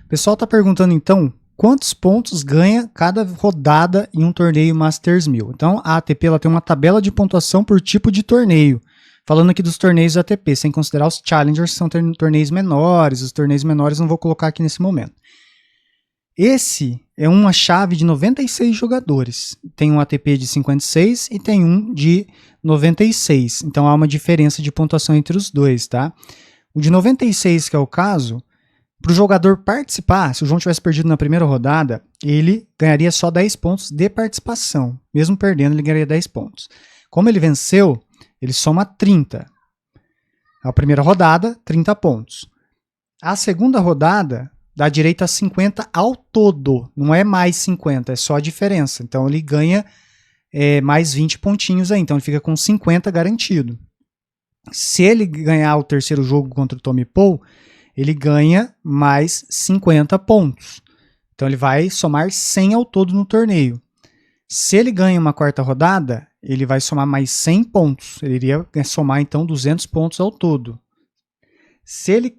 O pessoal está perguntando então, quantos pontos ganha cada rodada em um torneio Masters 1000? Então a ATP ela tem uma tabela de pontuação por tipo de torneio. Falando aqui dos torneios ATP, sem considerar os Challengers, que são torneios menores. Os torneios menores não vou colocar aqui nesse momento. Esse é uma chave de 96 jogadores. Tem um ATP de 56 e tem um de 96. Então há uma diferença de pontuação entre os dois, tá? O de 96, que é o caso, para o jogador participar, se o João tivesse perdido na primeira rodada, ele ganharia só 10 pontos de participação. Mesmo perdendo, ele ganharia 10 pontos. Como ele venceu, ele soma 30. A primeira rodada, 30 pontos. A segunda rodada dá direito a 50 ao todo. Não é mais 50, é só a diferença. Então ele ganha mais 20 pontinhos aí. Então ele fica com 50 garantido. Se ele ganhar o terceiro jogo contra o Tommy Paul, ele ganha mais 50 pontos. Então ele vai somar 100 ao todo no torneio. Se ele ganha uma quarta rodada, ele vai somar mais 100 pontos. Ele iria somar então 200 pontos ao todo. Se ele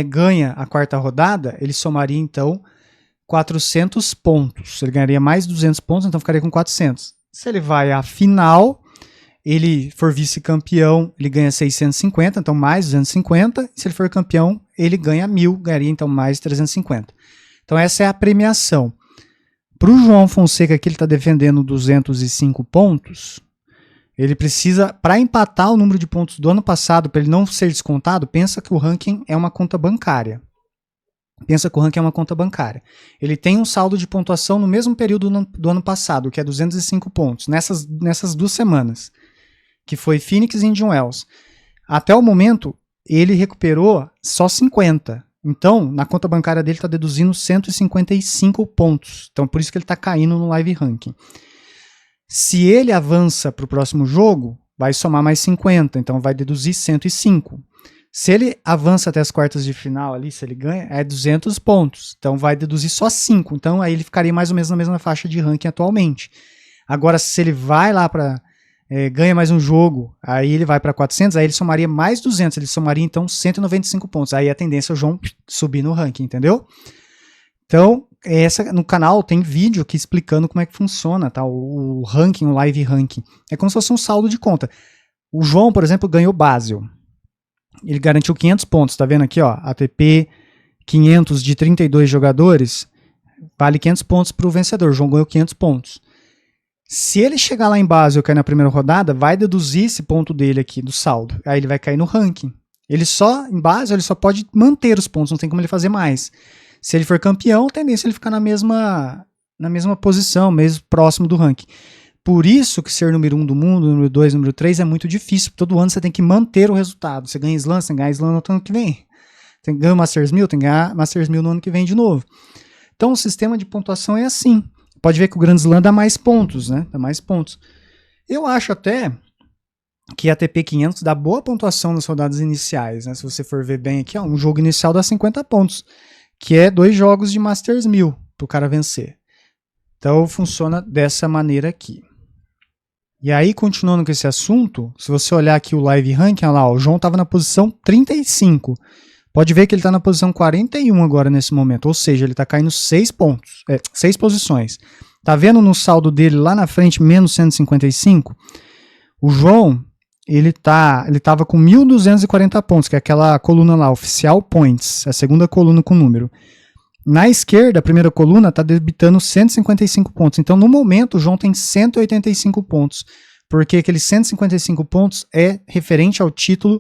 ganha a quarta rodada, ele somaria então 400 pontos. Ele ganharia mais 200 pontos, então ficaria com 400. Se ele vai à final, ele for vice-campeão, ele ganha 650, então mais 250. Se ele for campeão, ele ganha 1000, ganharia então mais 350. Então essa é a premiação. Para o João Fonseca, que ele está defendendo 205 pontos, ele precisa, para empatar o número de pontos do ano passado, para ele não ser descontado, pensa que o ranking é uma conta bancária. Ele tem um saldo de pontuação no mesmo período do ano passado, que é 205 pontos, nessas 2 semanas, que foi Phoenix e Indian Wells. Até o momento, ele recuperou só 50. Então, na conta bancária dele está deduzindo 155 pontos. Então, por isso que ele está caindo no live ranking. Se ele avança para o próximo jogo, vai somar mais 50. Então, vai deduzir 105. Se ele avança até as quartas de final ali, se ele ganha, é 200 pontos. Então, vai deduzir só 5. Então, aí ele ficaria mais ou menos na mesma faixa de ranking atualmente. Agora, se ele vai lá para... ganha mais um jogo, aí ele vai para 400, aí ele somaria mais 200, ele somaria então 195 pontos. Aí a tendência é o João subir no ranking, entendeu? Então, no canal tem vídeo aqui explicando como é que funciona, tá? O ranking, o live ranking. É como se fosse um saldo de conta. O João, por exemplo, ganhou Basel. Ele garantiu 500 pontos, tá vendo aqui, ó? ATP 500 de 32 jogadores, vale 500 pontos para o vencedor. O João ganhou 500 pontos. Se ele chegar lá em Basel e cair na primeira rodada, vai deduzir esse ponto dele aqui do saldo. Aí ele vai cair no ranking. Em Basel, ele só pode manter os pontos, não tem como ele fazer mais. Se ele for campeão, a tendência é ele ficar na mesma posição, mesmo próximo do ranking. Por isso que ser número 1 do mundo, número 2, número 3 é muito difícil. Todo ano você tem que manter o resultado. Você ganha Slam, você tem que ganhar Slam no ano que vem. Tem que ganhar Masters 1000, tem que ganhar Masters 1000 no ano que vem de novo. Então o sistema de pontuação é assim. Pode ver que o Grand Slam dá mais pontos, né? Dá mais pontos. Eu acho até que a ATP 500 dá boa pontuação nas rodadas iniciais, né? Se você for ver bem aqui, ó, um jogo inicial dá 50 pontos, que é 2 jogos de Masters 1000 para o cara vencer. Então funciona dessa maneira aqui. E aí, continuando com esse assunto, se você olhar aqui o live ranking, olha lá, ó, o João estava na posição 35. Pode ver que ele está na posição 41 agora nesse momento, ou seja, ele está caindo 6 pontos, 6 posições. Tá vendo no saldo dele lá na frente, menos 155? O João, ele estava com 1.240 pontos, que é aquela coluna lá, Oficial Points, a segunda coluna com número. Na esquerda, a primeira coluna está debitando 155 pontos. Então, no momento, o João tem 185 pontos, porque aqueles 155 pontos é referente ao título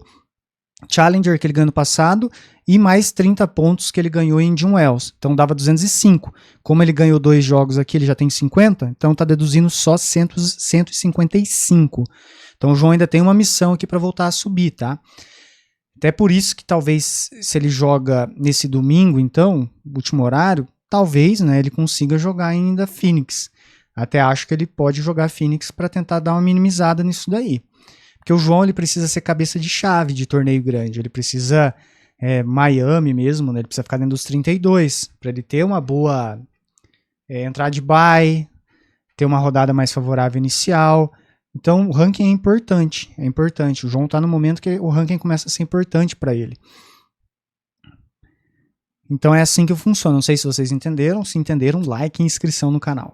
Challenger que ele ganhou no passado e mais 30 pontos que ele ganhou em Indian Wells. Então dava 205. Como ele ganhou 2 jogos aqui, ele já tem 50, então está deduzindo só 155. Então o João ainda tem uma missão aqui para voltar a subir, tá? Até por isso que talvez, se ele joga nesse domingo, então, último horário, talvez, né, ele consiga jogar ainda Phoenix. Até acho que ele pode jogar Phoenix para tentar dar uma minimizada nisso daí. Porque o João ele precisa ser cabeça de chave de torneio grande. Ele precisa, Miami mesmo, né, ele precisa ficar dentro dos 32, para ele ter uma boa entrada de bye, ter uma rodada mais favorável inicial. Então o ranking é importante, é importante. O João está no momento que o ranking começa a ser importante para ele. Então é assim que funciona. Não sei se vocês entenderam. Se entenderam, like e inscrição no canal.